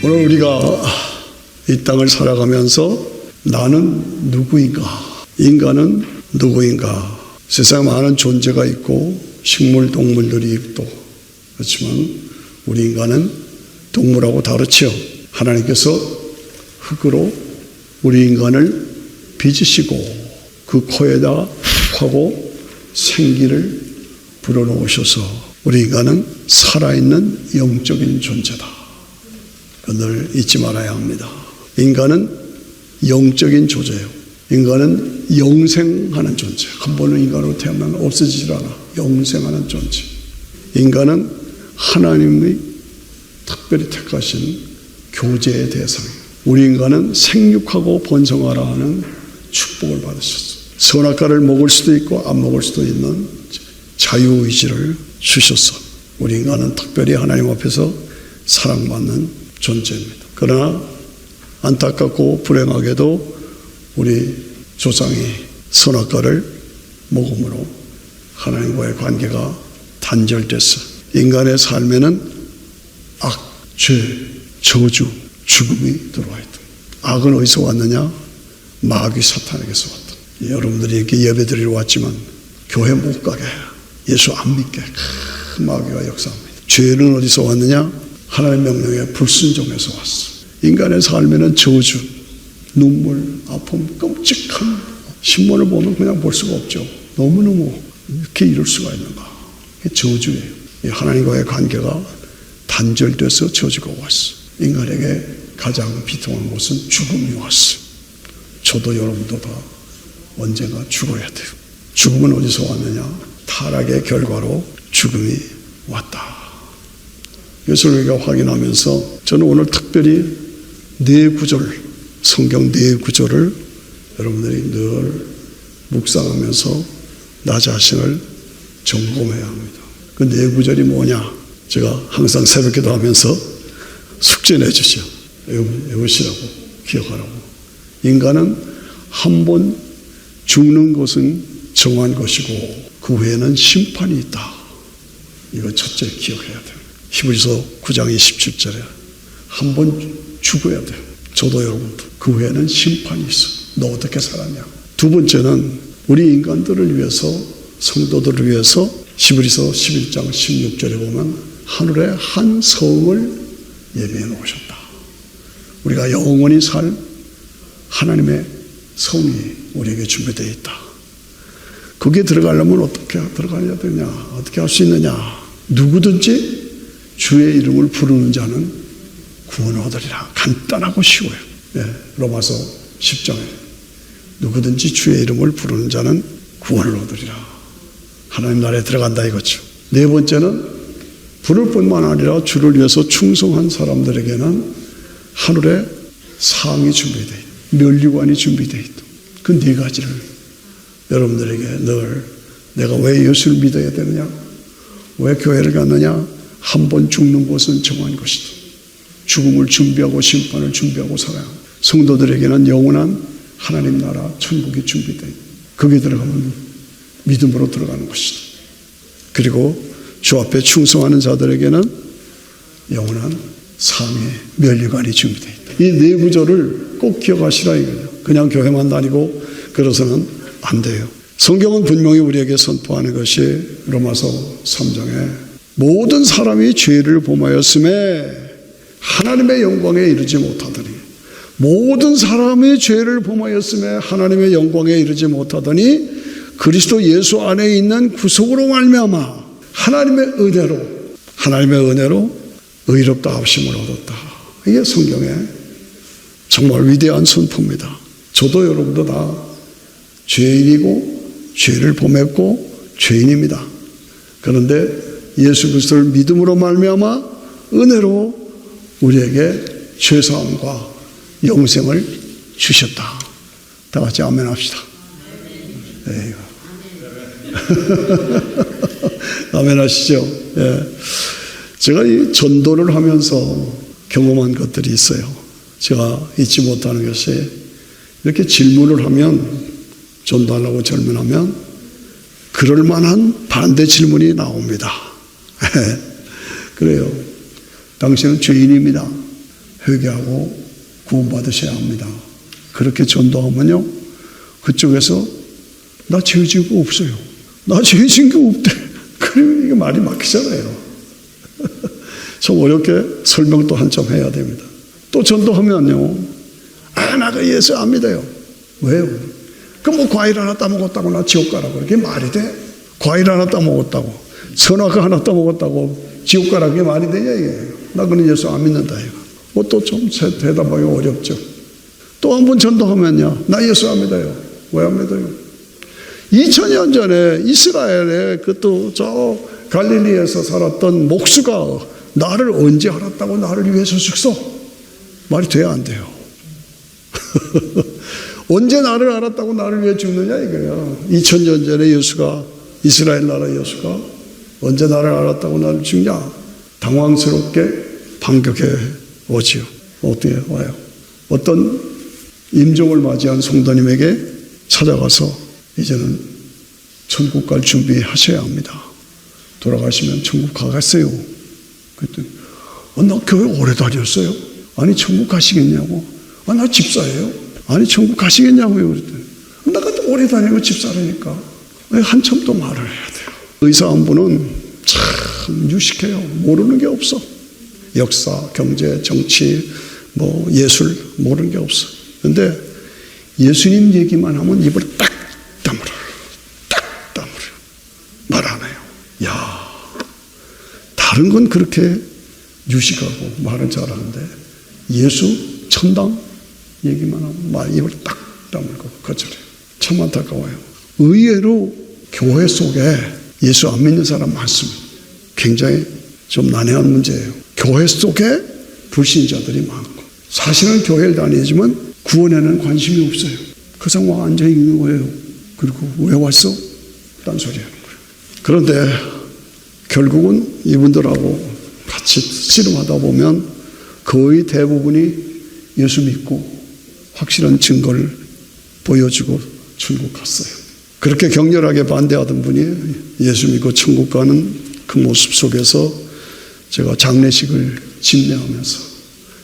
오늘 우리가 이 땅을 살아가면서 나는 누구인가? 인간은 누구인가? 세상에 많은 존재가 있고 식물, 동물들이 있고 그렇지만 우리 인간은 동물하고 다르죠. 하나님께서 흙으로 우리 인간을 빚으시고 그 코에다 하고 생기를 불어넣으셔서 우리 인간은 살아있는 영적인 존재다. 늘 잊지 말아야 합니다. 인간은 영적인 존재예요. 인간은 영생하는 존재. 한 번은 인간으로 태어나면 없어지질 않아. 영생하는 존재. 인간은 하나님이 특별히 택하신 교제의 대상이에요. 우리 인간은 생육하고 번성하라 하는 축복을 받으셨어요. 선악과를 먹을 수도 있고 안 먹을 수도 있는 자유의지를 주셨어. 우리 인간은 특별히 하나님 앞에서 사랑받는 존재입니다. 그러나 안타깝고 불행하게도 우리 조상이 선악과를 먹음으로 하나님과의 관계가 단절됐어. 인간의 삶에는 악, 죄, 저주, 죽음이 들어와 있다. 악은 어디서 왔느냐? 마귀 사탄에게서 왔다. 여러분들이 이렇게 예배드리러 왔지만 교회 못 가게, 예수 안 믿게 큰 마귀가 역사합니다. 죄는 어디서 왔느냐? 하나님의 명령에 불순종해서 왔어. 인간의 삶에는 저주, 눈물, 아픔, 끔찍한 신문을 보면 그냥 볼 수가 없죠. 너무너무 이렇게 이룰 수가 있는가? 이게 저주예요. 하나님과의 관계가 단절돼서 저주가 왔어. 인간에게 가장 비통한 것은 죽음이 왔어. 저도 여러분도 다 언젠가 죽어야 돼요. 죽음은 어디서 왔느냐? 타락의 결과로 죽음이 왔다. 이것을 우리가 확인하면서 저는 오늘 특별히 네 구절, 성경 네 구절을 여러분들이 늘 묵상하면서 나 자신을 점검해야 합니다. 그 네 구절이 뭐냐? 제가 항상 새벽기도 하면서 숙제 내주죠. 외우시라고, 기억하라고. 인간은 한 번 죽는 것은 정한 것이고 그 후에는 심판이 있다. 이거 첫째 기억해야 돼요. 히브리서 9장 27절에 한 번 죽어야 돼요. 저도 여러분도. 그 후에는 심판이 있어. 너 어떻게 살았냐? 두 번째는 우리 인간들을 위해서, 성도들을 위해서 히브리서 11장 16절에 보면 하늘에 한 성을 예비해 놓으셨다. 우리가 영원히 살 하나님의 성이 우리에게 준비되어 있다. 거기에 들어가려면 어떻게 들어가야 되냐? 어떻게 할 수 있느냐? 누구든지 주의 이름을 부르는 자는 구원을 얻으리라. 간단하고 쉬워요. 로마서 10장에 누구든지 주의 이름을 부르는 자는 구원을 얻으리라. 하나님 나라에 들어간다 이거죠. 네 번째는 부를 뿐만 아니라 주를 위해서 충성한 사람들에게는 하늘에 상이 준비되어 있다. 면류관이 준비되어 있다. 그 네 가지를 여러분들에게 늘 내가 왜 예수를 믿어야 되느냐? 왜 교회를 갔느냐? 한 번 죽는 것은 정한 것이다. 죽음을 준비하고 심판을 준비하고 살아야 합니다. 성도들에게는 영원한 하나님 나라 천국이 준비되어 있다. 거기에 들어가면 믿음으로 들어가는 것이다. 그리고 주 앞에 충성하는 자들에게는 영원한 상의 면류관이 준비되어 있다. 이 네 구절을 꼭 기억하시라 이거죠. 그냥 교회만 다니고 그러서는 안 돼요. 성경은 분명히 우리에게 선포하는 것이 로마서 3장에 모든 사람이 죄를 범하였음에 하나님의 영광에 이르지 못하더니 모든 사람이 죄를 범하였음에 하나님의 영광에 이르지 못하더니 그리스도 예수 안에 있는 구속으로 말미암아 하나님의 은혜로 의롭다 하심을 얻었다. 이게 성경의 정말 위대한 선포입니다. 저도 여러분도 다 죄인이고 죄를 범했고 죄인입니다. 그런데 예수 그리스도를 믿음으로 말미암아 은혜로 우리에게 죄사함과 영생을 주셨다. 다 같이 아멘 합시다. 네. 아멘 하시죠. 예. 제가 이 전도를 하면서 경험한 것들이 있어요. 제가 잊지 못하는 것이 이렇게 질문을 하면 전도하려고 질문하면 그럴 만한 반대 질문이 나옵니다. 그래요. 당신은 죄인입니다. 회개하고 구원받으셔야 합니다. 그렇게 전도하면요, 그쪽에서 나 죄 지은 거 없어요. 나 죄 지은 게 없대. 그러면 이게 말이 막히잖아요. 좀 어렵게 설명도 한참 해야 됩니다. 또 전도하면요, 나 그 예수 안 믿어요. 왜요? 뭐 과일 하나 따먹었다고 나 지옥 가라고. 그게 말이 돼? 과일 하나 따먹었다고, 선악 하나 따먹었다고 지옥 가라고. 그게 말이 되냐 이게. 나 그는 예수 안 믿는다 이거. 또 좀 대답하기 어렵죠. 또 한 번 전도하면요, 나 예수 안 믿어요. 왜 안 믿어요? 2000년 전에 이스라엘에 그것도 저 갈릴리에서 살았던 목수가 나를 언제 알았다고 나를 위해서 죽소? 말이 돼야 안 돼요. 언제 나를 알았다고 나를 위해 죽느냐 이거예요. 2000년 전에 예수가, 이스라엘 나라 예수가 언제 나를 알았다고 나를 죽냐? 당황스럽게 반격해 오지요. 어떻게 와요? 어떤 임종을 맞이한 성도님에게 찾아가서 이제는 천국 갈 준비하셔야 합니다. 돌아가시면 천국 가겠어요. 그랬더니 나 교회 오래 다녔어요. 아니 천국 가시겠냐고. 나 집사예요. 아니 천국 가시겠냐고요. 그랬더니 내가 오래 다니고 집사라니까. 한참 또 말을 해야 돼요. 의사 한 분은 참 유식해요. 모르는 게 없어. 역사, 경제, 정치, 예술 모르는 게 없어. 근데 예수님 얘기만 하면 입을 딱 다물어요. 딱 다물어요. 말 안 해요. 야, 다른 건 그렇게 유식하고 말은 잘하는데 예수, 천당 얘기만 하면 입을 딱 다물고 거절해요. 참 안타까워요. 의외로 교회 속에 예수 안 믿는 사람 많습니다. 굉장히 좀 난해한 문제예요. 교회 속에 불신자들이 많고, 사실은 교회를 다니지만 구원에는 관심이 없어요. 그 상황 앉아 있는 거예요. 그리고 왜 왔어? 딴소리 하는 거예요. 그런데 결국은 이분들하고 같이 씨름하다 보면 거의 대부분이 예수 믿고 확실한 증거를 보여주고 천국 갔어요. 그렇게 격렬하게 반대하던 분이 예수 믿고 천국 가는 그 모습 속에서 제가 장례식을 집례하면서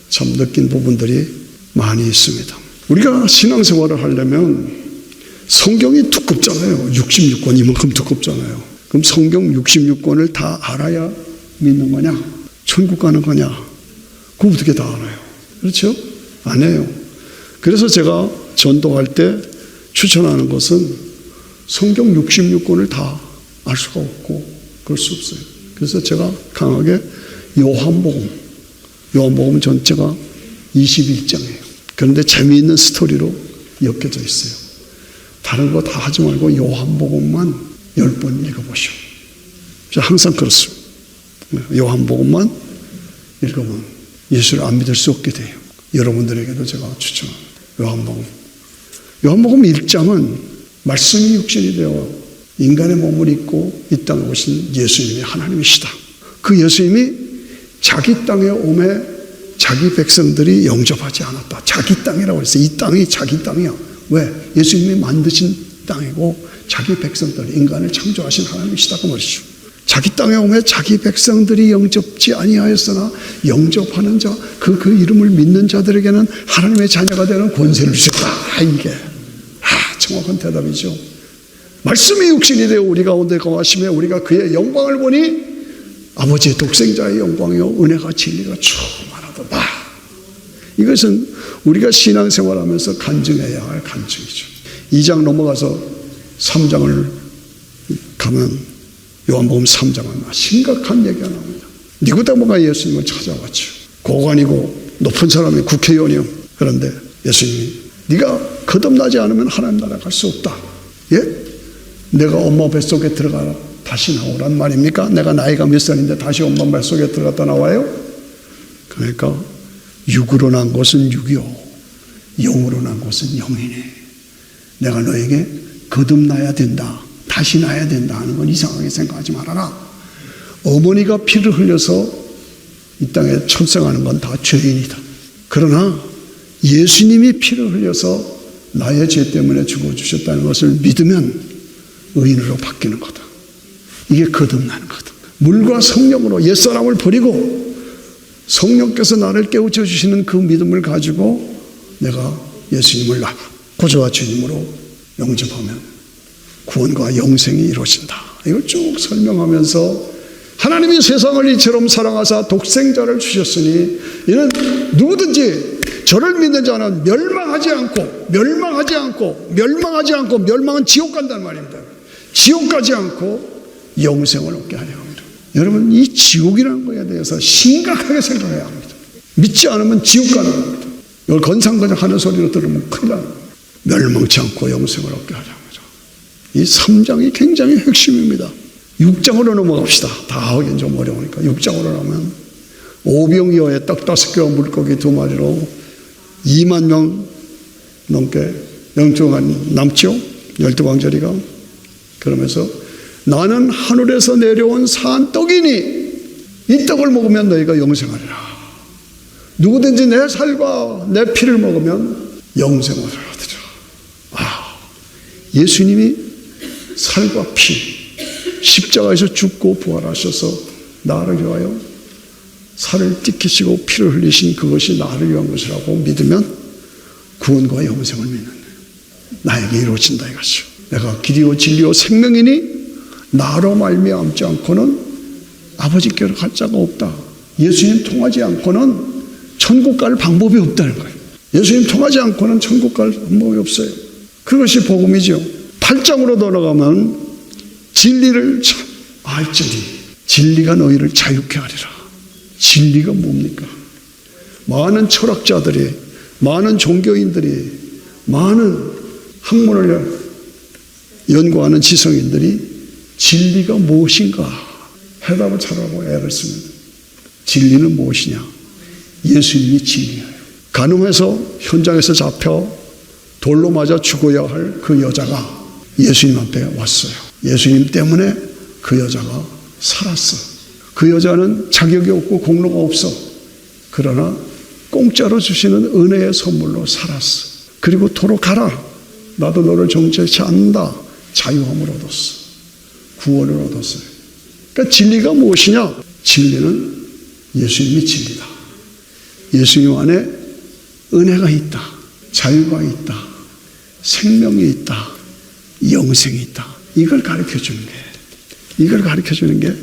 참 느낀 부분들이 많이 있습니다. 우리가 신앙생활을 하려면 성경이 두껍잖아요. 66권 이만큼 두껍잖아요. 그럼 성경 66권을 다 알아야 믿는 거냐? 천국 가는 거냐? 그거 어떻게 다 알아요? 그렇죠? 안 해요. 그래서 제가 전도할 때 추천하는 것은 성경 66권을 다 알 수가 없고 그럴 수 없어요. 그래서 제가 강하게 요한복음 전체가 21장이에요. 그런데 재미있는 스토리로 엮여져 있어요. 다른 거 다 하지 말고 요한복음만 10번 읽어보시오. 항상 그렇습니다. 요한복음만 읽으면 예수를 안 믿을 수 없게 돼요. 여러분들에게도 제가 추천합니다. 요한복음 1장은 말씀이 육신이 되어 인간의 몸을 입고 이 땅에 오신 예수님이 하나님이시다. 그 예수님이 자기 땅에 오매 자기 백성들이 영접하지 않았다. 자기 땅이라고 했어요. 이 땅이 자기 땅이야. 왜? 예수님이 만드신 땅이고 자기 백성들, 인간을 창조하신 하나님이시다 그 말이죠. 자기 땅에 오매 자기 백성들이 영접지 아니하였으나 영접하는 자, 그 이름을 믿는 자들에게는 하나님의 자녀가 되는 권세를 주셨다. 이게 정확한 대답이죠. 말씀이 육신이 되어 우리 가운데 거하시매 우리가 그의 영광을 보니 아버지의 독생자의 영광이요 은혜가 진리가 충만하도다. 이것은 우리가 신앙생활하면서 간증해야 할 간증이죠. 2장 넘어가서 3장을 가면 요한복음 3장은 심각한 얘기가 나옵니다. 니고데모가 예수님을 찾아왔죠. 고관이고 높은 사람이 국회의원이요. 그런데 예수님이 네가 거듭나지 않으면 하나님 나라 갈 수 없다. 예? 내가 엄마 뱃속에 들어가 다시 나오란 말입니까? 내가 나이가 몇 살인데 다시 엄마 뱃속에 들어갔다 나와요? 그러니까 육으로 난 것은 육이요 영으로 난 것은 영이네. 내가 너에게 거듭나야 된다. 다시 나야 된다 하는 건 이상하게 생각하지 말아라. 어머니가 피를 흘려서 이 땅에 출생하는 건 다 죄인이다. 그러나 예수님이 피를 흘려서 나의 죄 때문에 죽어주셨다는 것을 믿으면 의인으로 바뀌는 거다. 이게 거듭나는 거다. 물과 성령으로 옛사람을 버리고 성령께서 나를 깨우쳐 주시는 그 믿음을 가지고 내가 예수님을 구주와 주님으로 영접하면 구원과 영생이 이루어진다. 이걸 쭉 설명하면서 하나님이 세상을 이처럼 사랑하사 독생자를 주셨으니 이는 누구든지 저를 믿는 자는 멸망하지 않고 멸망은 지옥 간다는 말입니다. 지옥 가지 않고 영생을 얻게 하려 합니다. 여러분, 이 지옥이라는 것에 대해서 심각하게 생각해야 합니다. 믿지 않으면 지옥 가는 겁니다. 이걸 건상건장 하는 소리로 들으면 큰일 나는 겁니다. 멸망치 않고 영생을 얻게 하려 합니다. 이 3장이 굉장히 핵심입니다. 6장으로 넘어갑시다. 다 하긴 좀 어려우니까. 6장으로 나오면 오병이어의 떡 5개와 물고기 2마리로 2만 명 넘게 영적한 남죠. 12광절이가. 그러면서 나는 하늘에서 내려온 산 떡이니 이 떡을 먹으면 너희가 영생하리라. 누구든지 내 살과 내 피를 먹으면 영생을 얻으리라. 예수님이 살과 피, 십자가에서 죽고 부활하셔서 나를 위하여 살을 찢기시고 피를 흘리신 그것이 나를 위한 것이라고 믿으면 구원과 영생을 믿는 거예요. 나에게 이루어진다 이것이요. 내가 길이요 진리요 생명이니 나로 말미암지 않고는 아버지께로 갈 자가 없다. 예수님 통하지 않고는 천국 갈 방법이 없다는 거예요. 예수님 통하지 않고는 천국 갈 방법이 없어요. 그것이 복음이죠. 8장으로 돌아가면 진리를 진리가 너희를 자유케 하리라. 진리가 뭡니까? 많은 철학자들이, 많은 종교인들이, 많은 학문을 연구하는 지성인들이 진리가 무엇인가 해답을 찾으라고 애를 씁니다. 진리는 무엇이냐? 예수님이 진리예요. 간음해서 현장에서 잡혀 돌로 맞아 죽어야 할 그 여자가 예수님 앞에 왔어요. 예수님 때문에 그 여자가 살았어. 그 여자는 자격이 없고 공로가 없어. 그러나 공짜로 주시는 은혜의 선물로 살았어. 그리고 도로 가라. 나도 너를 정죄치 않는다. 자유함을 얻었어. 구원을 얻었어요. 그러니까 진리가 무엇이냐? 진리는 예수님이 진리다. 예수님 안에 은혜가 있다. 자유가 있다. 생명이 있다. 영생이 있다. 이걸 가르쳐주는 게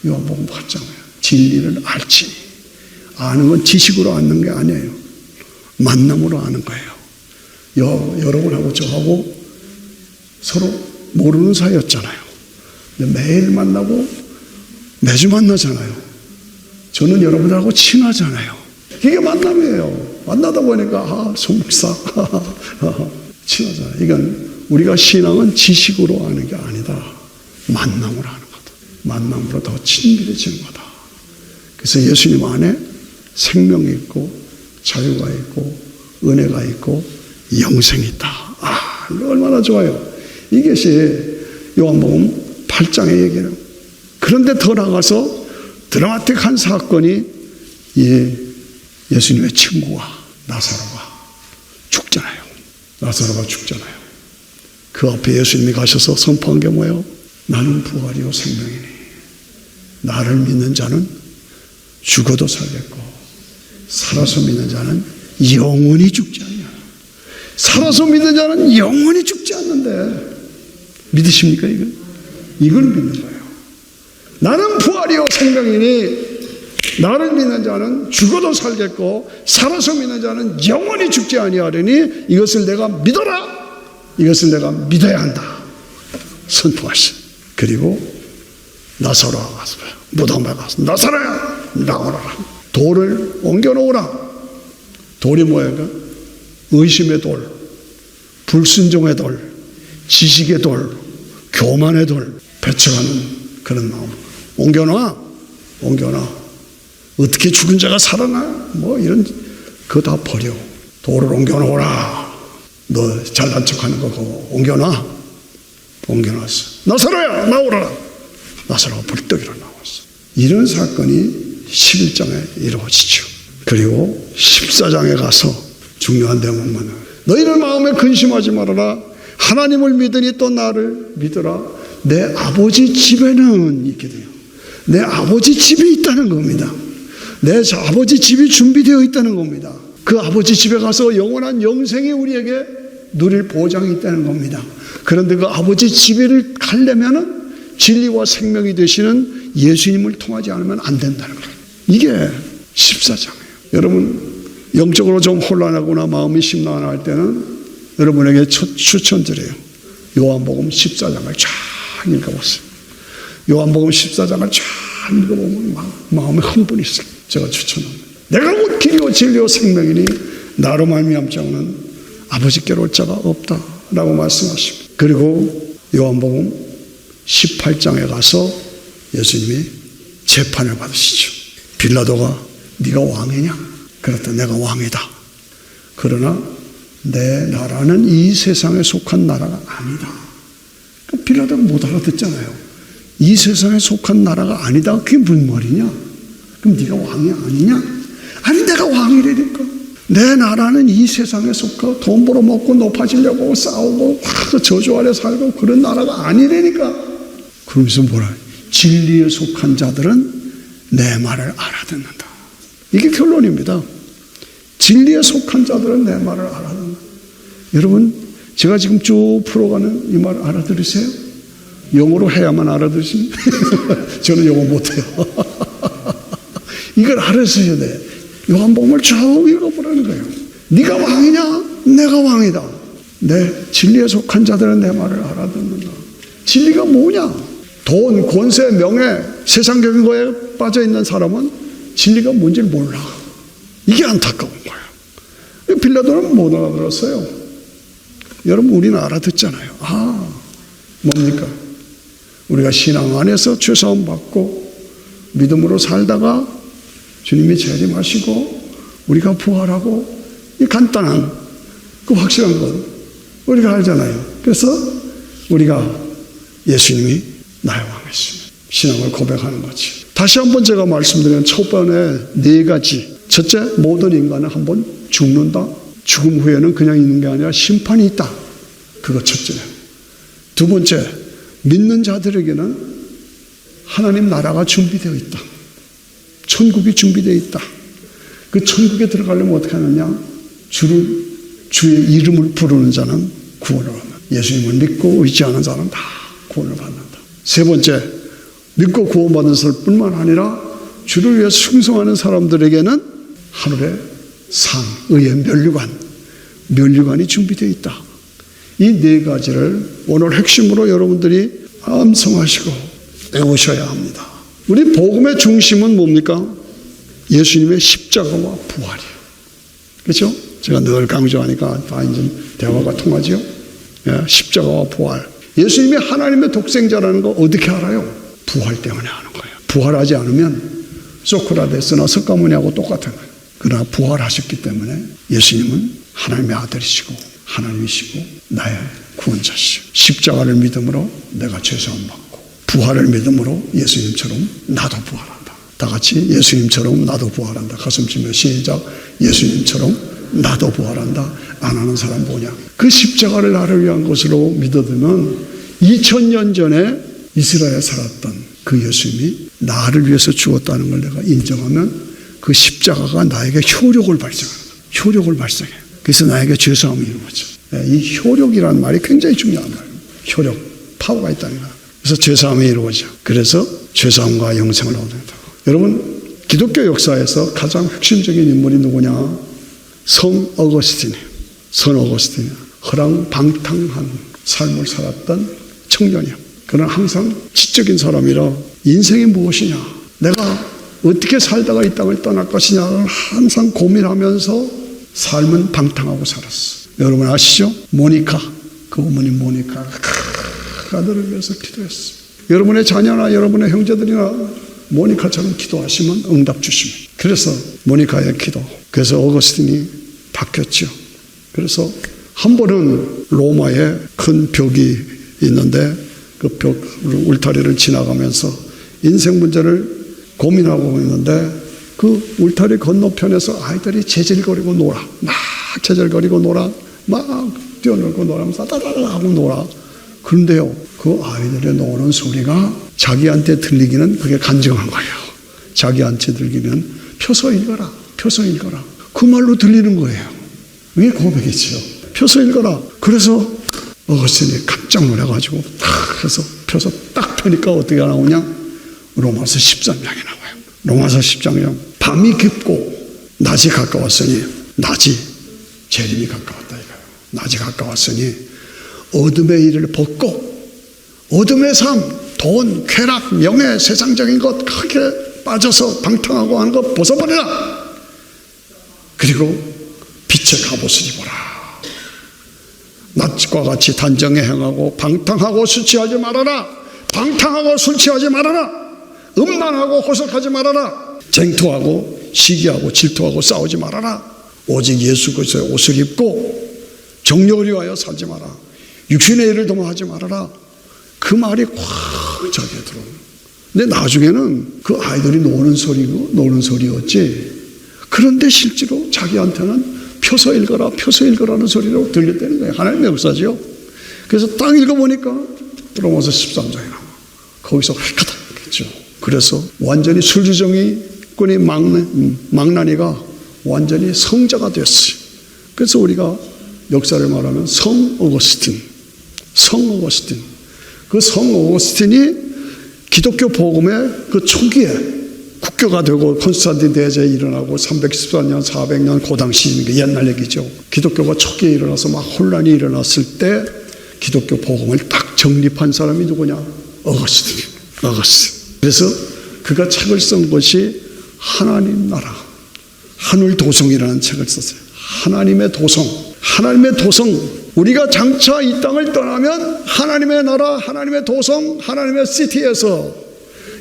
요한복음 8장이에요. 진리를 알지니. 아는 건 지식으로 아는 게 아니에요. 만남으로 아는 거예요. 여러분하고 저하고 서로 모르는 사이였잖아요. 근데 매일 만나고 매주 만나잖아요. 저는 여러분하고 친하잖아요. 이게 만남이에요. 만나다 보니까 손목사 친하잖아요. 이건 우리가 신앙은 지식으로 아는 게 아니다. 만남으로 아는 거다. 만남으로 더 친밀해지는 거다. 그래서 예수님 안에 생명이 있고 자유가 있고 은혜가 있고 영생이 있다. 이거 얼마나 좋아요. 이것이 요한복음 8장의 얘기예요. 그런데 더 나가서 드라마틱한 사건이 예수님의 친구와 나사로가 죽잖아요. 그 앞에 예수님이 가셔서 선포한 게 뭐예요? 나는 부활이요 생명이니 나를 믿는 자는 죽어도 살겠고 살아서 믿는 자는 영원히 죽지 않냐. 살아서 믿는 자는 영원히 죽지 않는데 믿으십니까? 이걸 믿는 거예요. 나는 부활이요 생명이니 나를 믿는 자는 죽어도 살겠고 살아서 믿는 자는 영원히 죽지 아니하리니 이것을 내가 믿어라. 이것을 내가 믿어야 한다. 선포하시. 그리고 나사로가 가서 무덤에 가서 나사로야 나오라. 돌을 옮겨놓으라. 돌이 뭐예요? 의심의 돌, 불순종의 돌, 지식의 돌, 교만의 돌, 배척하는 그런 마음. 옮겨놔. 어떻게 죽은 자가 살아나? 그거 다 버려. 돌을 옮겨놓으라. 너 잘난 척하는 거 그거 옮겨놨어. 나사로야 나오라. 나사로가 벌떡 일어나왔어. 이런 사건이 11장에 이루어지죠. 그리고 14장에 가서 중요한 대목만 너희는 마음에 근심하지 말아라. 하나님을 믿으니 또 나를 믿어라. 내 아버지 집에는 있게 돼요. 내 아버지 집이 있다는 겁니다. 내 아버지 집이 준비되어 있다는 겁니다. 그 아버지 집에 가서 영원한 영생이 우리에게 누릴 보장이 있다는 겁니다. 그런데 그 아버지 집에 가려면은 진리와 생명이 되시는 예수님을 통하지 않으면 안 된다는 거예요. 이게 십사장이에요. 여러분 영적으로 좀 혼란하거나 마음이 심란할 때는 여러분에게 추천드려요. 요한복음 14장을 쫙 읽어보세요. 요한복음 14장을 쫙 읽어보면 마음에 흥분이 있어요. 제가 추천합니다. 내가 곧 길이요 진리요 생명이니 나로 말미암지 않는 아버지께로 올 자가 없다라고 말씀하십니다. 그리고 요한복음 18장에 가서 예수님이 재판을 받으시죠. 빌라도가 네가 왕이냐? 그렇다. 내가 왕이다. 그러나 내 나라는 이 세상에 속한 나라가 아니다. 빌라도가 못 알아듣잖아요. 이 세상에 속한 나라가 아니다. 그게 무슨 말이냐? 그럼 네가 왕이 아니냐? 아니 내가 왕이라니까. 내 나라는 이 세상에 속하 돈 벌어먹고 높아지려고 싸우고 저주 아래 살고 그런 나라가 아니라니까. 그러면서 뭐라? 진리에 속한 자들은 내 말을 알아듣는다. 이게 결론입니다. 진리에 속한 자들은 내 말을 알아듣는다. 여러분 제가 지금 쭉 풀어가는 이 말 알아들으세요? 영어로 해야만 알아들으십니까? 저는 영어 못해요. 이걸 알아서야 돼. 요한복음을 쭉 읽어보라는 거예요. 네가 왕이냐? 내가 왕이다. 내 진리에 속한 자들은 내 말을 알아듣는다. 진리가 뭐냐? 돈, 권세, 명예, 세상적인 거에 빠져있는 사람은 진리가 뭔지를 몰라. 이게 안타까운 거예요. 빌라도는 못 알아들었어요. 여러분 우리는 알아듣잖아요. 뭡니까? 우리가 신앙 안에서 죄사함 받고 믿음으로 살다가 주님이 재림하시고 우리가 부활하고 이 간단한 그 확실한 것 우리가 알잖아요. 그래서 우리가 예수님이 나의 왕이십니다. 신앙을 고백하는 거지. 다시 한번 제가 말씀드린 첫 번에 네 가지. 첫째, 모든 인간은 한번 죽는다. 죽음 후에는 그냥 있는 게 아니라 심판이 있다. 그거 첫째예요. 두 번째, 믿는 자들에게는 하나님 나라가 준비되어 있다. 천국이 준비되어 있다. 그 천국에 들어가려면 어떻게 하느냐? 주의 이름을 부르는 자는 구원을 얻는다. 예수님을 믿고 의지하는 자는 다 구원을 받는다. 세 번째, 믿고 구원받은 사람뿐만 아니라 주를 위해 충성하는 사람들에게는 하늘의 상, 의의 면류관이 준비되어 있다. 이 네 가지를 오늘 핵심으로 여러분들이 암송하시고 외우셔야 합니다. 우리 복음의 중심은 뭡니까? 예수님의 십자가와 부활이에요. 그렇죠? 제가 늘 강조하니까 다 이제 대화가 통하죠? 십자가와 부활. 예수님이 하나님의 독생자라는 거 어떻게 알아요? 부활 때문에 아는 거예요. 부활하지 않으면 소크라테스나 석가모니하고 똑같은 거예요. 그러나 부활하셨기 때문에 예수님은 하나님의 아들이시고 하나님이시고 나의 구원자시고 십자가를 믿음으로 내가 죄사함 받고 부활을 믿음으로 예수님처럼 나도 부활한다. 다 같이 예수님처럼 나도 부활한다. 가슴 치며 시작. 예수님처럼 나도 부활한다. 안 하는 사람 뭐냐? 그 십자가를 나를 위한 것으로 믿어두면 2000년 전에 이스라엘에 살았던 그 예수님이 나를 위해서 죽었다는 걸 내가 인정하면 그 십자가가 나에게 효력을 발생합니다. 효력을 발생해요. 그래서 나에게 죄사함이 이루어져. 이 효력이라는 말이 굉장히 중요한 말이에요. 효력, 파워가 있다는 거예요. 그래서 죄사함이 이루어져. 그래서 죄사함과 영생을 얻는다. 여러분, 기독교 역사에서 가장 핵심적인 인물이 누구냐? 성 어거스틴이에요. 성 어거스틴이 허랑방탕한 삶을 살았던 청년이에요. 그는 항상 지적인 사람이라 인생이 무엇이냐? 내가 어떻게 살다가 이 땅을 떠날 것이냐를 항상 고민하면서 삶은 방탕하고 살았어. 여러분 아시죠? 모니카, 그 어머니 모니카가 아들을 위해서 기도했어. 여러분의 자녀나 여러분의 형제들이나 모니카처럼 기도하시면 응답 주십니다. 그래서 모니카의 기도, 그래서 어거스틴이 바뀌었죠. 그래서 한 번은 로마에 큰 벽이 있는데 그 벽 울타리를 지나가면서 인생 문제를 고민하고 있는데 그 울타리 건너편에서 아이들이 제질거리고 놀아. 막 제질거리고 놀아. 막 뛰어놀고 놀아면서 따다다다 하고 놀아. 그런데요, 그 아이들의 노는 소리가 자기한테 들리기는 그게 간증한 거예요. 자기한테 들리기는 펴서 읽어라. 펴서 읽어라. 그 말로 들리는 거예요. 이게 고백이지요. 펴서 읽어라. 그래서 어거스틴이 깜짝 놀라가지고 그래서 펴서 딱 펴니까 어떻게 나오냐? 로마서 13장이 나와요. 로마서 13장. 밤이 깊고 낮이 가까웠으니, 낮이 재림이 가까웠다 이거예요. 낮이 가까웠으니 어둠의 일을 벗고 어둠의 삶, 돈, 쾌락, 명예, 세상적인 것 크게 빠져서 방탕하고 하는 것 벗어버려라. 그리고 빛의 갑옷을 입어라. 낮과 같이 단정에 행하고 방탕하고 술 취하지 말아라. 방탕하고 술 취하지 말아라. 음란하고 호석하지 말아라. 쟁투하고 시기하고 질투하고 싸우지 말아라. 오직 예수 그리스도의 옷을 입고 정욕을 위하여 살지 마라. 육신의 일을 도모하지 말아라. 그 말이 확 저기에 들어오는. 근데 나중에는 그 아이들이 노는 소리였지. 그런데 실제로 자기한테는 펴서 읽어라는 소리로 들렸다는 거예요. 하나님의 역사죠. 그래서 딱 읽어보니까 로마서 13장에 나와. 거기서 헷갈다 했죠. 그래서 완전히 술주정이꾼이 망나니가 완전히 성자가 됐어요. 그래서 우리가 역사를 말하면 성 어거스틴. 그 성 어거스틴이 기독교 복음의 그 초기에 국교가 되고 콘스탄틴 대제에 일어나고 314년, 400년 그 당시 옛날 얘기죠. 기독교가 초기에 일어나서 막 혼란이 일어났을 때 기독교 복음을 딱 정립한 사람이 누구냐? 어거스틴. 그래서 그가 책을 쓴 것이 하나님 나라, 하늘도성이라는 책을 썼어요. 하나님의 도성. 우리가 장차 이 땅을 떠나면 하나님의 나라, 하나님의 도성, 하나님의 시티에서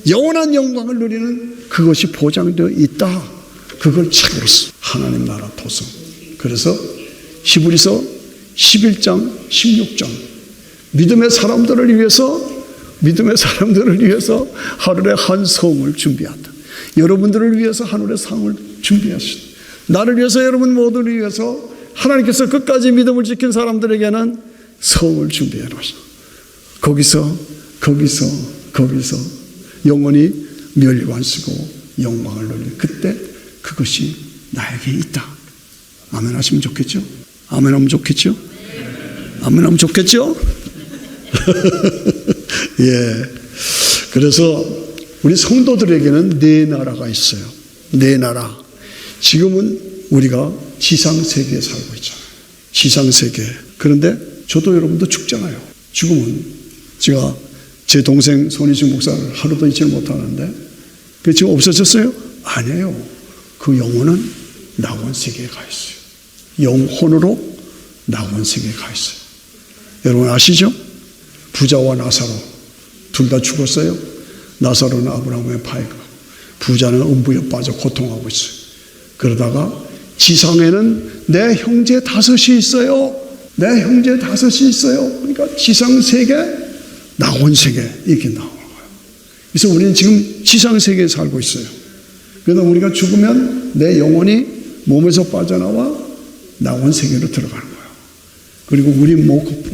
영원한 영광을 누리는 그것이 보장되어 있다. 그걸 책으로 써. 하나님 나라 도성. 그래서 히브리서 11장 16장 믿음의 사람들을 위해서 하늘의 한 성을 준비한다. 여러분들을 위해서 하늘의 상을 준비하시다. 나를 위해서, 여러분 모두를 위해서 하나님께서 끝까지 믿음을 지킨 사람들에게는 성을 준비해 놓으셨다. 거기서 영원히 멸관쓰고 영광을 누리는 그때 그것이 나에게 있다. 아멘 하시면 좋겠죠? 아멘 하면 좋겠죠? 예. 그래서 우리 성도들에게는 네 나라가 있어요. 네 나라. 지금은 우리가 지상세계에 살고 있잖아요. 지상세계. 그런데 저도 여러분도 죽잖아요. 죽으면 제가 제 동생 손희중 목사를 하루도 잊지 못하는데 그 지금 없어졌어요? 아니에요. 그 영혼은 낙원세계에 가 있어요. 영혼으로 낙원세계에 가 있어요. 여러분 아시죠? 부자와 나사로 둘 다 죽었어요. 나사로는 아브라함의 파이가, 부자는 음부에 빠져 고통하고 있어요. 그러다가 지상에는 내 형제 다섯이 있어요. 그러니까 지상세계, 낙원세계 이렇게 나오는 거예요. 그래서 우리는 지금 지상세계에 살고 있어요. 그러나 우리가 죽으면 내 영혼이 몸에서 빠져나와 낙원세계로 들어가는 거예요. 그리고 우리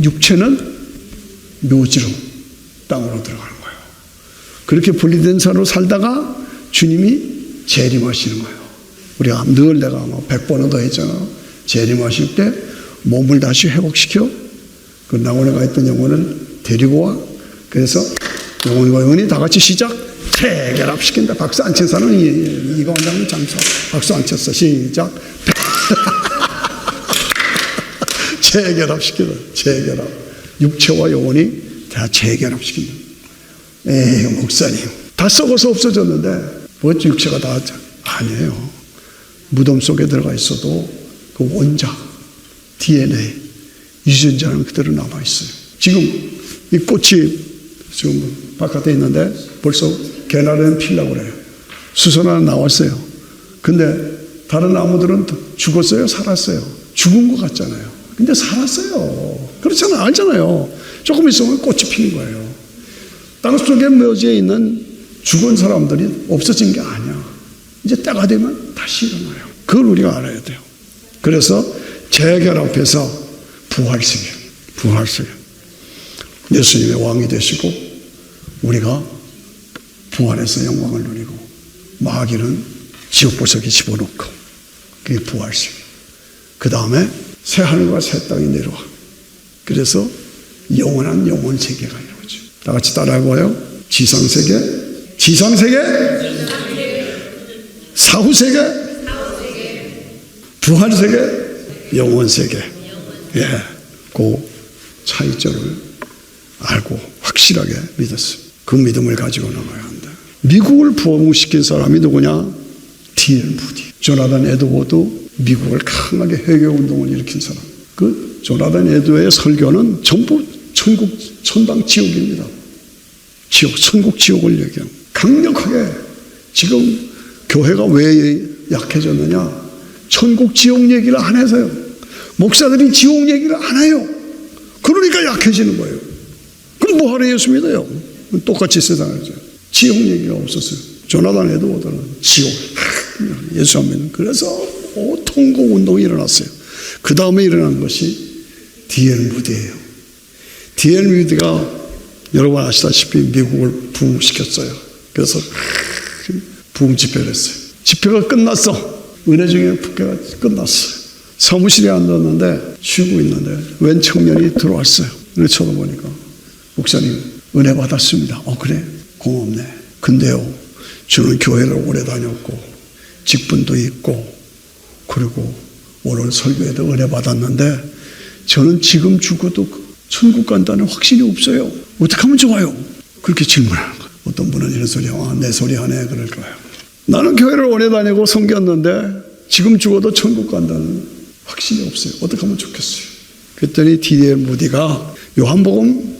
육체는 묘지로 땅으로 들어가는 거예요. 그렇게 분리된 삶으로 살다가 주님이 재림하시는 거예요. 우리가 늘 내가 100번은 더 했잖아. 재림하실 때 몸을 다시 회복시켜 그 낙원에 가 있던 영혼을 데리고 와. 그래서 영혼과 영혼이 다 같이 시작. 재결합시킨다. 박수 안 친 사람은 이거 원장님 장사. 박수 안 쳤어. 시작. 재결합. 육체와 영혼이 다 재결합시킨다. 에이 목사님 다 썩어서 없어졌는데 뭐 육체가 다 아니에요. 무덤 속에 들어가 있어도 그 원자 DNA 유전자는 그대로 남아있어요. 지금 이 꽃이 지금 바깥에 있는데 벌써 개나리는 피려고 그래요. 수선화는 나왔어요. 근데 다른 나무들은 죽었어요? 살았어요? 죽은 것 같잖아요. 근데 살았어요. 그렇잖아요. 알잖아요. 조금 있으면 꽃이 피는 거예요. 땅속에 묘지에 있는 죽은 사람들이 없어진 게 아니야. 이제 때가 되면 다시 일어나요. 그걸 우리가 알아야 돼요. 그래서 재결합해서 부활세계. 예수님의 왕이 되시고 우리가 부활해서 영광을 누리고 마귀는 지옥 보석에 집어넣고 그게 부활세계. 그 다음에 새 하늘과 새 땅이 내려와. 그래서 영원한 영원세계가 이루어져. 다 같이 따라해봐요. 지상세계, 지상세계, 사후세계, 부활세계, 영원세계. 예, 그 차이점을 알고 확실하게 믿었어요. 그 믿음을 가지고 나가야 한다. 미국을 부흥시킨 사람이 누구냐? D.L. 무디. 조나단 에드워드, 미국을 강하게 회개운동을 일으킨 사람. 그 조나단 에드워드의 설교는 전부 천국, 천당, 지옥입니다. 지옥, 천국, 지옥을 얘기하는. 강력하게. 지금 교회가 왜 약해졌느냐? 천국, 지옥 얘기를 안 해서요. 목사들이 지옥 얘기를 안 해요. 그러니까 약해지는 거예요. 그럼 뭐하러 예수 믿어요? 똑같이 세상이죠. 지옥 얘기가 없었어요. 조나단 에드워드는 지옥, 예수 안 믿는. 그래서 통곡 운동이 일어났어요. 그 다음에 일어난 것이 D.L. 무디예요. D.L. 무디가 여러분 아시다시피 미국을 부흥시켰어요. 그래서 부흥 집회를 했어요. 집회가 끝났어. 은혜 중에 집회가 끝났어요. 사무실에 앉았는데 쉬고 있는데 웬 청년이 들어왔어요. 은혜 쳐다보니까 목사님 은혜 받았습니다. 그래? 고맙네. 근데요 저는 교회를 오래 다녔고 직분도 있고 그리고 오늘 설교에도 은혜 받았는데 저는 지금 죽어도 천국 간다는 확신이 없어요. 어떻게 하면 좋아요? 그렇게 질문하는 거예요. 어떤 분은 이런 소리 내 소리 하네 그럴 거예요. 나는 교회를 오래 다니고 섬겼는데 지금 죽어도 천국 간다는 확신이 없어요. 어떻게 하면 좋겠어요? 그랬더니 D.L. 무디가 요한복음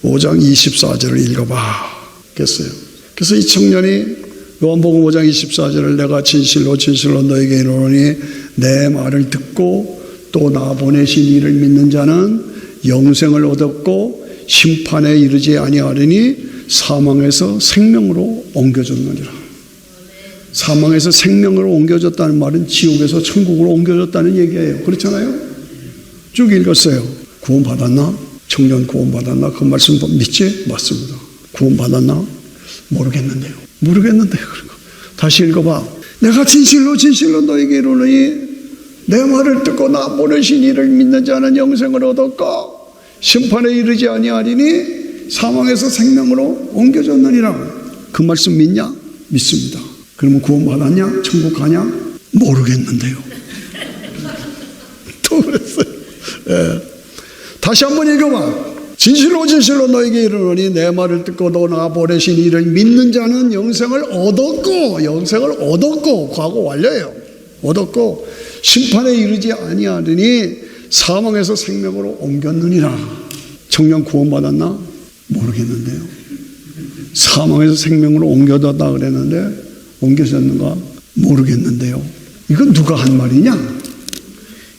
5장 24절을 읽어봐 겠어요. 그래서 이 청년이 요한복음 5장 24절을 내가 진실로 진실로 너에게 이르노니 내 말을 듣고 또 나 보내신 이를 믿는 자는 영생을 얻었고 심판에 이르지 아니하리니 사망에서 생명으로 옮겨졌느니라. 사망에서 생명으로 옮겨졌다는 말은 지옥에서 천국으로 옮겨졌다는 얘기예요. 그렇잖아요? 쭉 읽었어요. 구원받았나? 청년 구원받았나? 그 말씀 믿지? 맞습니다. 구원받았나? 모르겠는데요. 모르겠는데요. 다시 읽어봐. 내가 진실로 진실로 너에게 이르노니 내 말을 듣고 나 보내신 이를 믿는 자는 영생을 얻었고 심판에 이르지 아니하리니 사망에서 생명으로 옮겨졌느니라. 그 말씀 믿냐? 믿습니다. 그러면 구원받았냐? 천국 가냐? 모르겠는데요. 또 그랬어요. 예. 다시 한번 읽어봐. 진실로 진실로 너에게 이르노니 내 말을 듣고 너 나 보내신 이를 믿는 자는 영생을 얻었고 과거 완료예요. 얻었고 심판에 이르지 아니하리니 사망에서 생명으로 옮겼느니라. 청년 구원받았나? 모르겠는데요. 사망에서 생명으로 옮겨졌다 그랬는데 옮겨졌는가? 모르겠는데요. 이건 누가 한 말이냐?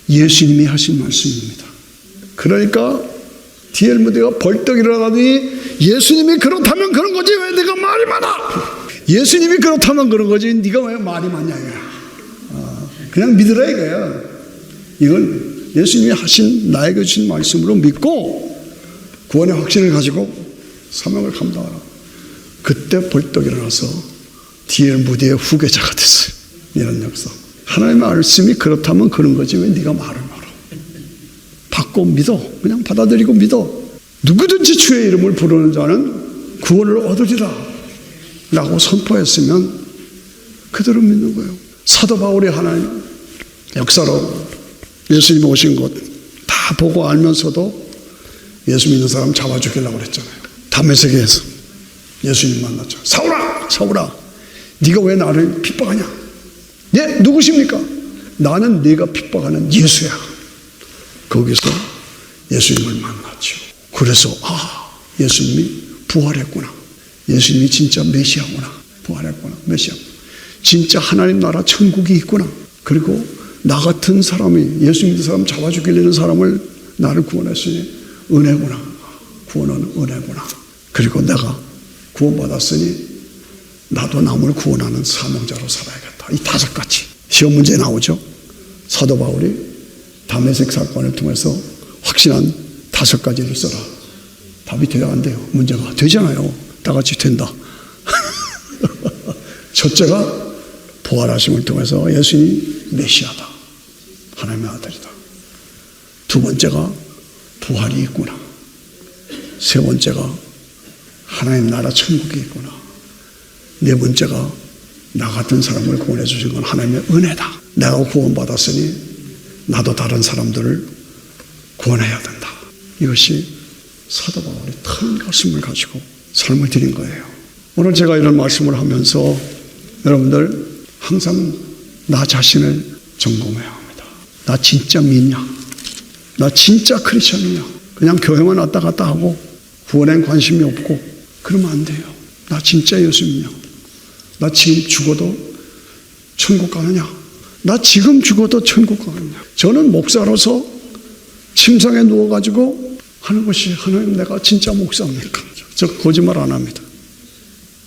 예수님이 하신 말씀입니다. 그러니까 D.L. 무디가 벌떡 일어나더니 예수님이 그렇다면 그런 거지 왜 네가 말이 많아? 예수님이 그렇다면 그런 거지 네가 왜 말이 많냐 이거야. 그냥 믿으라 이거야. 이건 예수님이 하신 나에게 주신 말씀으로 믿고 구원의 확신을 가지고 사명을 감당하라. 그때 벌떡 일어나서 D.L. 무디의 후계자가 됐어요. 이런 역사. 하나님의 말씀이 그렇다면 그런 거지 왜 네가 말을 말아. 받고 믿어. 그냥 받아들이고 믿어. 누구든지 주의 이름을 부르는 자는 구원을 얻으리라 라고 선포했으면 그대로 믿는 거예요. 사도 바울이 하나님 역사로 예수님이 오신 것 다 보고 알면서도 예수 믿는 사람 잡아 죽이려고 그랬잖아요. 다메섹에서 예수님 만났죠. 사울아 사울아 네가 왜 나를 핍박하냐? 네? 누구십니까? 나는 네가 핍박하는 예수야. 거기서 예수님을 만났죠. 그래서 예수님이 부활했구나. 예수님이 진짜 메시아구나. 부활했구나. 메시아. 진짜 하나님 나라 천국이 있구나. 그리고 나 같은 사람이 예수 믿는 사람 잡아 죽이려는 사람을 나를 구원했으니 은혜구나. 구원은 은혜구나. 그리고 내가 구원받았으니 나도 남을 구원하는 사명자로 살아야겠다. 이 5가지. 시험 문제에 나오죠. 사도 바울이 다메섹 사건을 통해서 확신한 5가지를 써라. 답이 돼야 안 돼요. 문제가 되잖아요. 다 같이 된다. 첫째가 부활하심을 통해서 예수님이 메시아다, 하나님의 아들이다. 두 번째가 부활이 있구나. 세 번째가 하나님 나라 천국이 있구나. 네 번째가 나 같은 사람을 구원해 주신 건 하나님의 은혜다. 내가 구원받았으니 나도 다른 사람들을 구원해야 된다. 이것이 사도 바울이 큰 가슴을 가지고 삶을 드린 거예요. 오늘 제가 이런 말씀을 하면서 여러분들 항상 나 자신을 점검해야 합니다. 나 진짜 믿냐? 나 진짜 크리스천이냐? 그냥 교회만 왔다 갔다 하고 구원엔 관심이 없고 그러면 안 돼요. 나 진짜 예수 믿냐? 나 지금 죽어도 천국 가느냐? 나 지금 죽어도 천국 가느냐? 저는 목사로서 침상에 누워가지고 하는 것이 하나님 내가 진짜 목사입니까? 저 거짓말 안 합니다.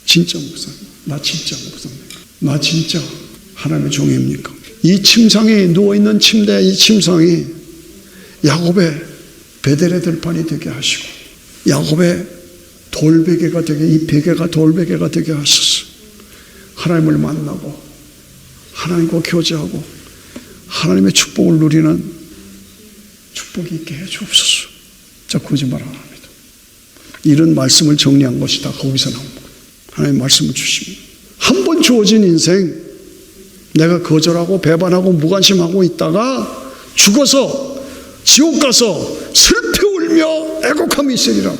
진짜 목사입니다. 나 진짜 목사입니까? 나 진짜 하나님의 종입니까? 이 침상이 누워있는 침대 이 침상이 야곱의 베델의 들판이 되게 하시고 야곱의 돌베개가 되게 이 베개가 돌베개가 되게 하소서. 하나님을 만나고 하나님과 교제하고 하나님의 축복을 누리는 축복이 있게 해 주옵소서. 자, 거짓말 안 합니다. 이런 말씀을 정리한 것이 다 거기서 나온 거예요. 하나님 말씀을 주십니다. 한 번 주어진 인생 내가 거절하고 배반하고 무관심하고 있다가 죽어서 지옥 가서 슬피 울며 애곡함이 있으리라.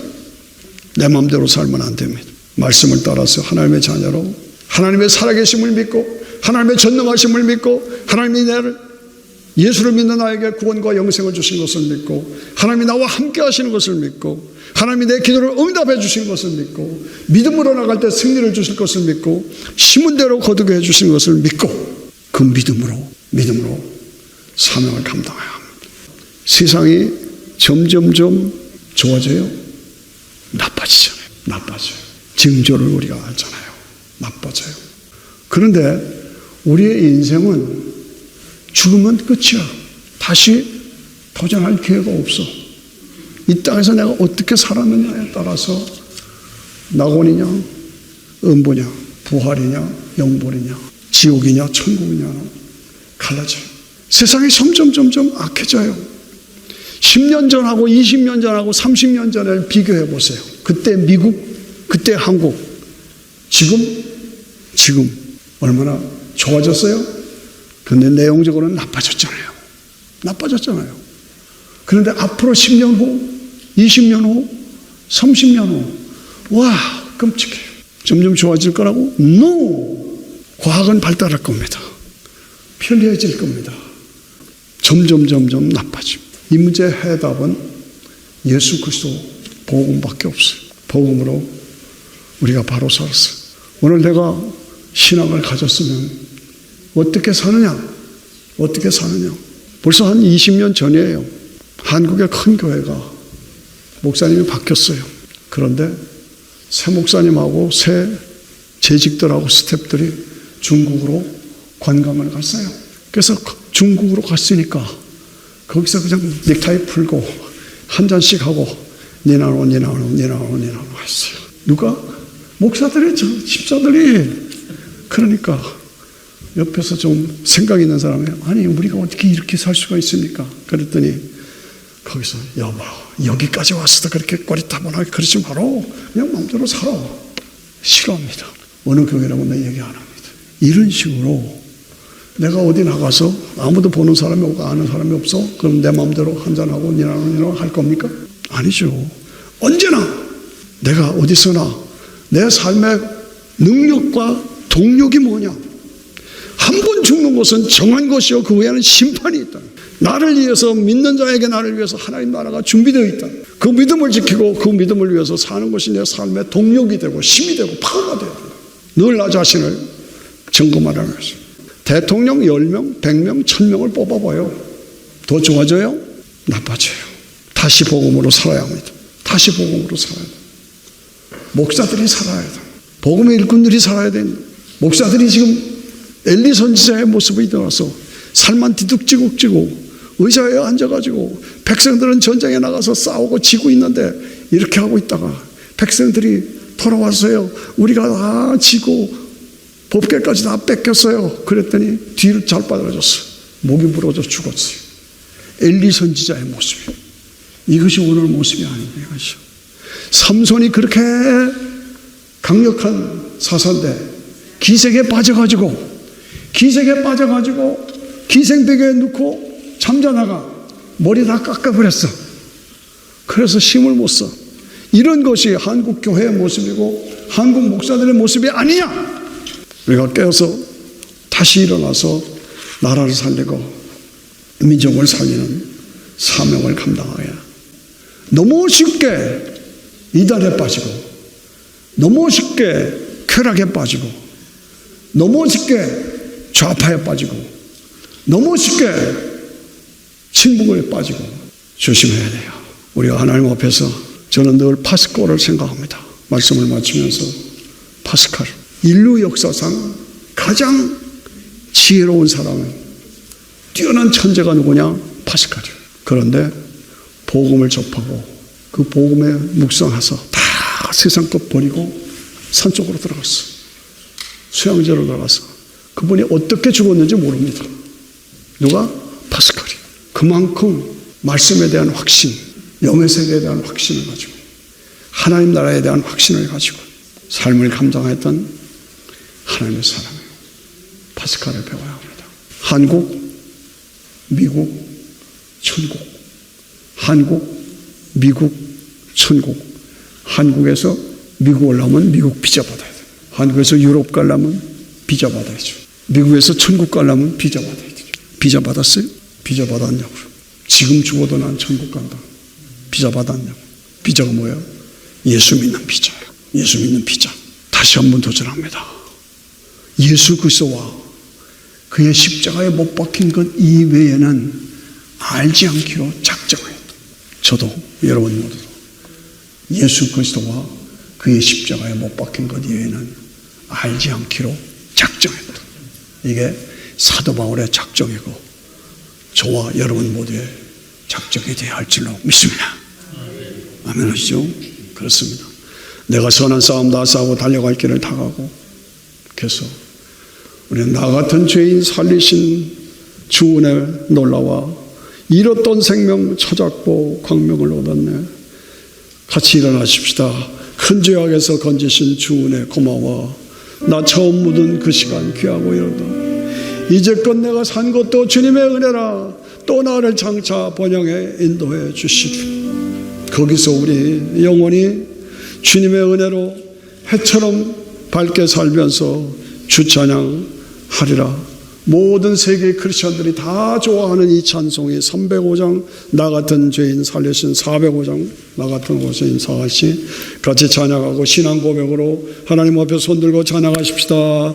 내 마음대로 살면 안 됩니다. 말씀을 따라서 하나님의 자녀로 하나님의 살아계심을 믿고 하나님의 전능하심을 믿고 하나님이 나를 예수를 믿는 나에게 구원과 영생을 주신 것을 믿고 하나님이 나와 함께 하시는 것을 믿고 하나님이 내 기도를 응답해 주신 것을 믿고 믿음으로 나갈 때 승리를 주실 것을 믿고 심은 대로 거두게 해 주신 것을 믿고 그 믿음으로 사명을 감당해야 합니다. 세상이 점점점 좋아져요? 나빠지잖아요. 나빠져요. 징조를 우리가 알잖아요. 나빠져요. 그런데 우리의 인생은 죽으면 끝이야. 다시 도전할 기회가 없어. 이 땅에서 내가 어떻게 살았느냐에 따라서 낙원이냐 음보냐 부활이냐 영벌이냐 지옥이냐 천국이냐 갈라져요. 세상이 점점 악해져요. 10년 전하고 20년 전하고 30년 전을 비교해 보세요. 그때 미국, 그때 한국, 지금 얼마나 좋아졌어요? 그런데 내용적으로는 나빠졌잖아요. 그런데 앞으로 10년 후, 20년 후, 30년 후, 와, 끔찍해요. 점점 좋아질 거라고? No! 과학은 발달할 겁니다. 편리해질 겁니다. 점점 나빠집니다. 이 문제의 해답은 예수 그리스도 복음밖에 없어요. 복음으로 우리가 바로 살았어요. 오늘 내가 신앙을 가졌으면 어떻게 사느냐? 벌써 한 20년 전이에요. 한국의 큰 교회가 목사님이 바뀌었어요. 그런데 새 목사님하고 새 재직들하고 스태프들이 중국으로 관광을 갔어요. 그래서 중국으로 갔으니까 거기서 그냥 넥타이 풀고 한 잔씩 하고 니나노 했어요. 누가? 목사들이, 집사들이. 그러니까 옆에서 좀 생각 있는 사람이 아니 우리가 어떻게 이렇게 살 수가 있습니까? 그랬더니 거기서 여보 여기까지 왔어도 그렇게 꼬리타분하게 그러지 마라. 그냥 마음대로 살아. 싫어합니다. 어느 교회라고 내 얘기 안 합니다. 이런 식으로 내가 어디 나가서 아무도 보는 사람이 없고 아는 사람이 없어? 그럼 내 마음대로 한잔하고 니나노 할 겁니까? 아니죠. 언제나 내가 어디서나 내 삶의 능력과 동력이 뭐냐? 한 번 죽는 것은 정한 것이요 그 후에는 심판이 있다. 나를 위해서 믿는 자에게 나를 위해서 하나님 나라가 준비되어 있다. 그 믿음을 지키고 그 믿음을 위해서 사는 것이 내 삶의 동력이 되고 힘이 되고 파워가 되어야 된다. 늘 나 자신을 점검하라는 것입니다. 대통령 10명, 100명, 1000명을 뽑아봐요. 더 좋아져요? 나빠져요. 다시 복음으로 살아야 합니다. 다시 복음으로 살아야 돼요. 목사들이 살아야 돼요. 복음의 일꾼들이 살아야 됩니다. 목사들이 지금 엘리 선지자의 모습이 들어서 살만 뒤죽지고 의자에 앉아가지고 백성들은 전쟁에 나가서 싸우고 지고 있는데 이렇게 하고 있다가 백성들이 돌아왔어요. 우리가 다 지고 법궤까지 다 뺏겼어요. 그랬더니 뒤를 잘 빠져줬어요. 목이 부러져 죽었어요. 엘리 선지자의 모습이에요. 이것이 오늘 모습이 아닙니다. 이것이. 삼손이 그렇게 강력한 사사인데 기색에 빠져가지고 기생베개에 넣고 잠자다가 머리 다 깎아버렸어. 그래서 힘을 못 써. 이런 것이 한국 교회의 모습이고 한국 목사들의 모습이 아니냐. 우리가 깨어서 다시 일어나서 나라를 살리고 민족을 살리는 사명을 감당하여 너무 쉽게 이단에 빠지고 너무 쉽게 쾌락에 빠지고 너무 쉽게 좌파에 빠지고 너무 쉽게 친북에 빠지고 조심해야 돼요. 우리가 하나님 앞에서 저는 늘 파스코를 생각합니다. 말씀을 마치면서 파스칼 인류 역사상 가장 지혜로운 사람은 뛰어난 천재가 누구냐? 파스칼이에요. 그런데 복음을 접하고 그 복음에 묵상해서 다 세상 것 버리고 산속으로 들어갔어. 수양제로 들어가서 그분이 어떻게 죽었는지 모릅니다. 누가? 파스칼이. 그만큼 말씀에 대한 확신, 영의 세계에 대한 확신을 가지고 하나님 나라에 대한 확신을 가지고 삶을 감당했던 하나님의 사람이에요. 파스칼을 배워야 합니다. 한국, 미국, 천국. 한국, 미국, 천국. 한국에서 미국 올라오면 미국 비자 받아야 돼요. 한국에서 유럽 가려면 비자 받아야죠. 미국에서 천국 가려면 비자 받아야 돼요. 비자 받았어요? 비자 받았냐고요. 지금 죽어도 난 천국 간다. 비자 받았냐고. 비자가 뭐예요? 예수 믿는 비자예요. 예수 믿는 비자. 다시 한번 도전합니다. 예수 그리스도와 그의 십자가에 못 박힌 것 이외에는 알지 않기로 작정했다. 저도 여러분 모두도 예수 그리스도와 그의 십자가에 못 박힌 것 이외에는 알지 않기로 작정했다. 이게 사도 바울의 작정이고 저와 여러분 모두의 작정이 되어야 할 줄로 믿습니다. 아멘 하시죠? 그렇습니다. 내가 선한 싸움 다 싸우고 달려갈 길을 다 가고 그래서 우리는 나 같은 죄인 살리신 주 은혜 놀라와 잃었던 생명 찾았고 광명을 얻었네. 같이 일어나십시다. 큰 죄악에서 건지신 주 은혜 고마워. 나 처음 묻은 그 시간 귀하고 이르다. 이제껏 내가 산 것도 주님의 은혜라. 또 나를 장차 번영에 인도해 주시리. 거기서 우리 영원히 주님의 은혜로 해처럼 밝게 살면서 주 찬양하리라. 모든 세계 크리스천들이 다 좋아하는 이 찬송이 305장 나 같은 죄인 살리신 405장 나 같은 죄인 살리신 같이 찬양하고 신앙 고백으로 하나님 앞에 손들고 찬양하십시다.